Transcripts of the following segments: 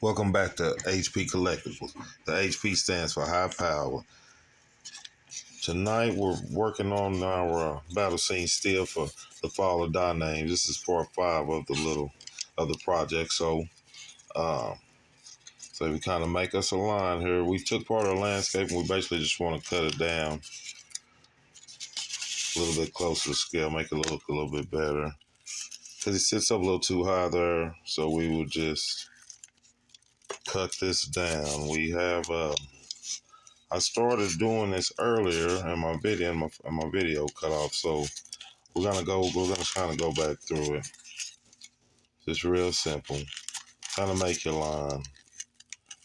Welcome back to HP Collectibles. The HP stands for High Power. Tonight we're working on our battle scene still for the Fall of Dynames. This is part 5 of the project. So we kind of make us a line here. We took part of the landscape and we basically just want to cut it down a little bit closer to scale, make it look a little bit better. Because it sits up a little too high there, so we will just cut this down. We have I started doing this earlier in my video cut off, so we're gonna kind of go back through it. It's real simple. Kind of make your line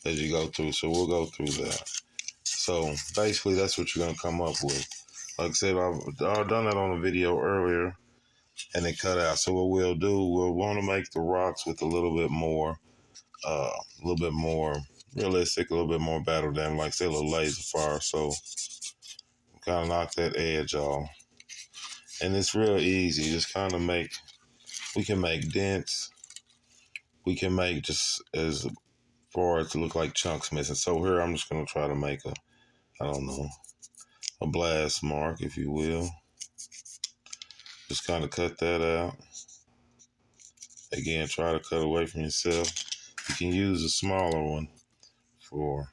as you go through, so we'll go through that. So basically that's what you're gonna come up with. Like I said, I've done that on a video earlier and it cut out. So what we'll do, we'll want to make the rocks with a little bit more realistic, a little bit more battle damage, like say a little laser fire. So kind of knock that edge off. And it's real easy. Just kind of we can make dents. We can make just as far as to look like chunks missing. So here I'm just going to try to make a blast mark, if you will. Just kind of cut that out. Again, try to cut away from yourself. You can use a smaller one for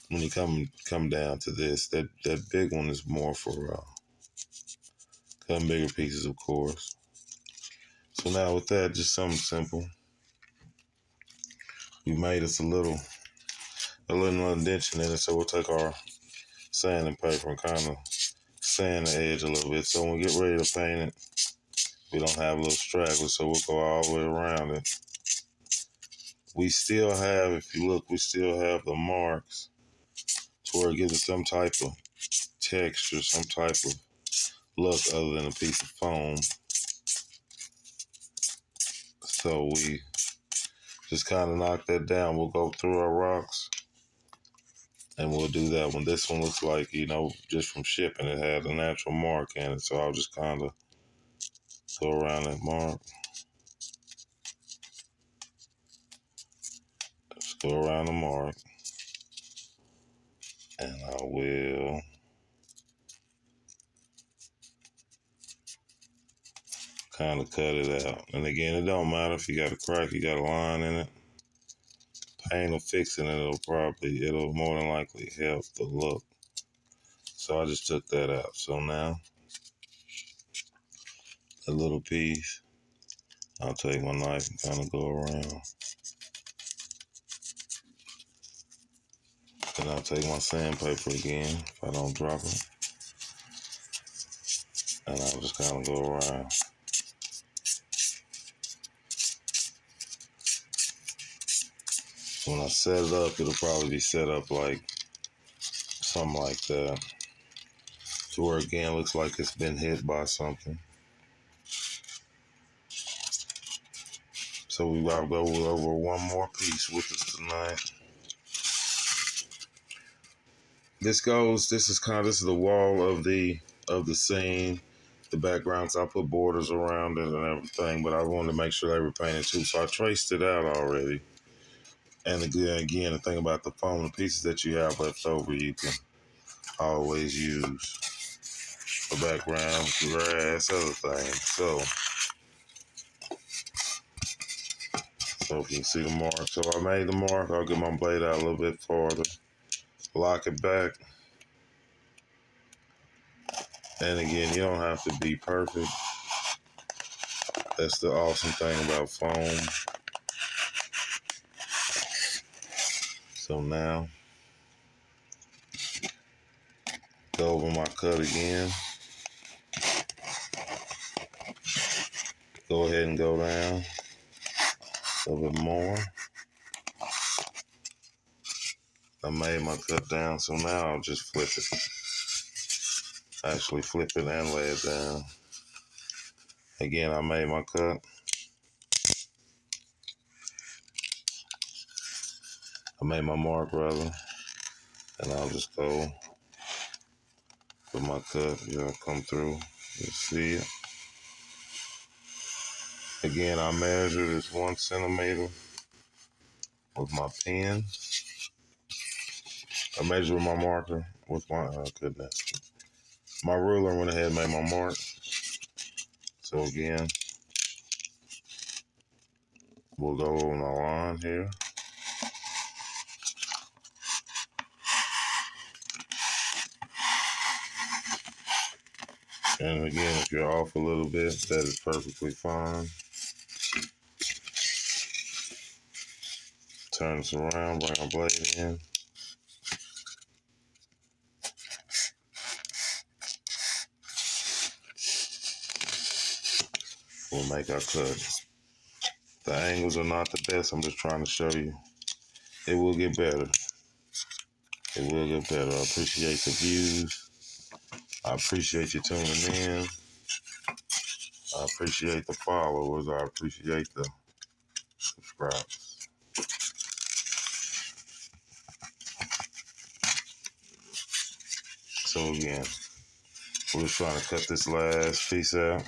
when you come down to this. That big one is more for cutting bigger pieces, of course. So now with that, just something simple. We made us a little indentation in it, so we'll take our sanding paper and kind of sand the edge a little bit. So when we get ready to paint it, we don't have little stragglers, so we'll go all the way around it. We still have, if you look, we still have the marks to where it gives it some type of texture, some type of look other than a piece of foam. So we just kind of knock that down. We'll go through our rocks and we'll do that one. This one looks like, just from shipping, it had a natural mark in it. So I'll just kind of go around that mark. Just go around the mark. And I will kind of cut it out. And again, it don't matter if you got a crack, you got a line in it. Paint or fixing it, it'll more than likely help the look. So I just took that out. So now, a little piece, I'll take my knife and kind of go around. Then I'll take my sandpaper again, if I don't drop it. And I'll just kind of go around. When I set it up, it'll probably be set up like something like that. To where again, looks like it's been hit by something. So I'll go over one more piece with us tonight. This is the wall of the scene. The backgrounds, I put borders around it and everything, but I wanted to make sure they were painted too. So I traced it out already. And again, the thing about the foam, the pieces that you have left over, you can always use for background, grass, other things. So if you can see the mark. So I made the mark. I'll get my blade out a little bit farther. Lock it back. And again, you don't have to be perfect. That's the awesome thing about foam. So now, go over my cut again. Go ahead and go down a little bit more. I made my cut down, so now I'll just flip it. Actually flip it and lay it down. Again, I made my cut. I made my mark rather. And I'll just go with my cut. Come through. You see it. Again, I measured it's 1 centimeter with my pen. I measure with my marker with my, goodness. My ruler went ahead and made my mark. So again, we'll go on the line here. And again, if you're off a little bit, that is perfectly fine. Turn this around, bring our blade in. We'll make our cut. The angles are not the best. I'm just trying to show you. It will get better. It will get better. I appreciate the views. I appreciate you tuning in. I appreciate the followers. I appreciate the subscribers. So again, we're just trying to cut this last piece out.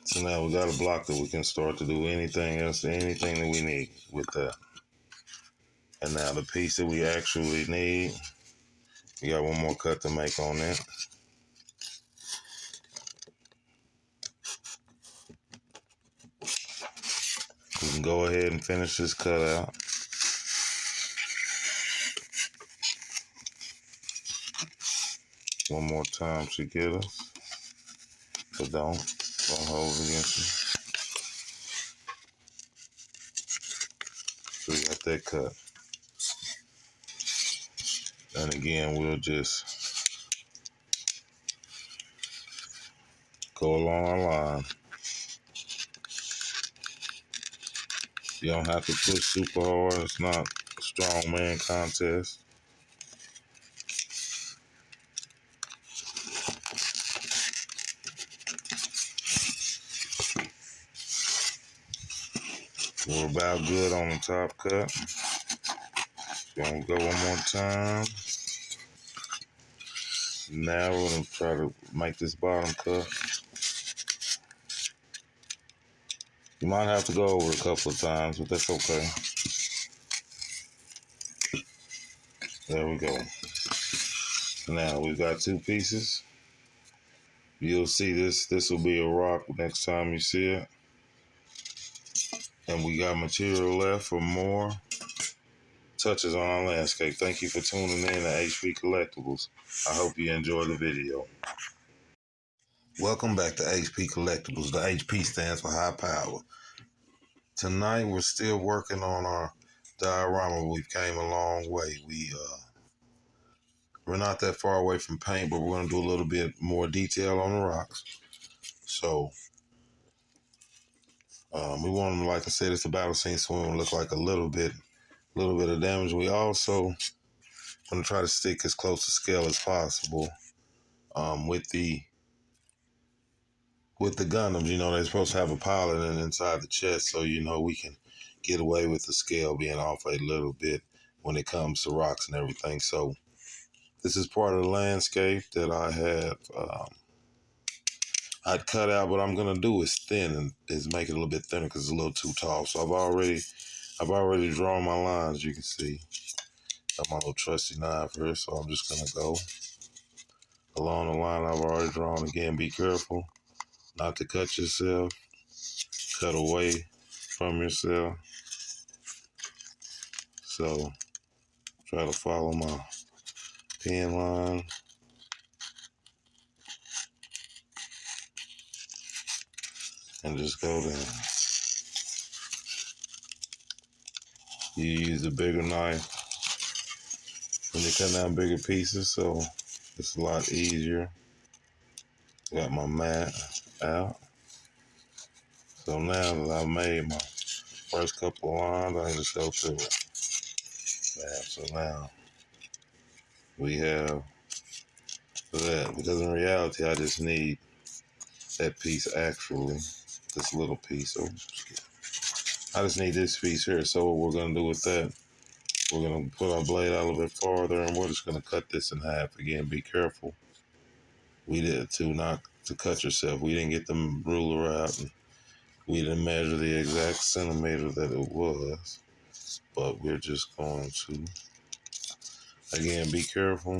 So now we got a block that we can start to do anything else, anything that we need with that. And now the piece that we actually need, we got one more cut to make on that. We can go ahead and finish this cut out. One more time should get us. But don't hold it against you. So we got that cut. And again, we'll just go along our line. You don't have to push super hard. It's not a strong man contest. We're about good on the top cut. Gonna go one more time. Now we're gonna try to make this bottom cut. You might have to go over it a couple of times, but that's okay. There we go. Now we've got two pieces. You'll see this will be a rock next time you see it. And we got material left for more touches on our landscape. Thank you for tuning in to HP Collectibles. I hope you enjoy the video. Welcome back to HP Collectibles. The HP stands for high power. Tonight we're still working on our diorama. We've came a long way. We're not that far away from paint, but we're going to do a little bit more detail on the rocks. So we want them, like I said, it's a battle scene, so we want to look like a little bit of damage. We also want to try to stick as close to scale as possible with the Gundams. You know, they're supposed to have a pilot inside the chest, so you know we can get away with the scale being off a little bit when it comes to rocks and everything. So this is part of the landscape that I have I'd cut out. What I'm gonna do is make it a little bit thinner because it's a little too tall. So I've already drawn my lines. You can see got my little trusty knife here, so I'm just gonna go along the line I've already drawn. Again, be careful not to cut yourself. Cut away from yourself. So try to follow my pen line. And just go down. You use a bigger knife when you cut down bigger pieces, so it's a lot easier. Got my mat out. So now that I've made my first couple of lines, I can just go through it. So now we have that, because in reality I just need that piece actually, this little piece. Oh, I just need this piece here. So what we're gonna do with that, we're gonna put our blade out a little bit farther, and we're just gonna cut this in half. Again, be careful. We did not to cut yourself. We didn't get the ruler out, and we didn't measure the exact centimeter that it was. But we're just going to, again, be careful.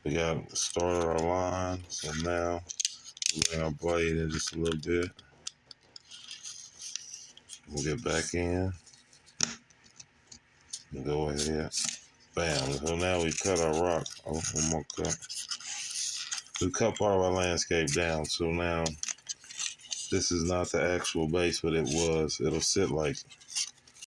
We got started our line, so now we'll bring our blade in just a little bit. We'll get back in and go ahead. Bam. So now we cut our rock. Oh, one more cut. We cut part of our landscape down. So now this is not the actual base, but it was. It'll sit like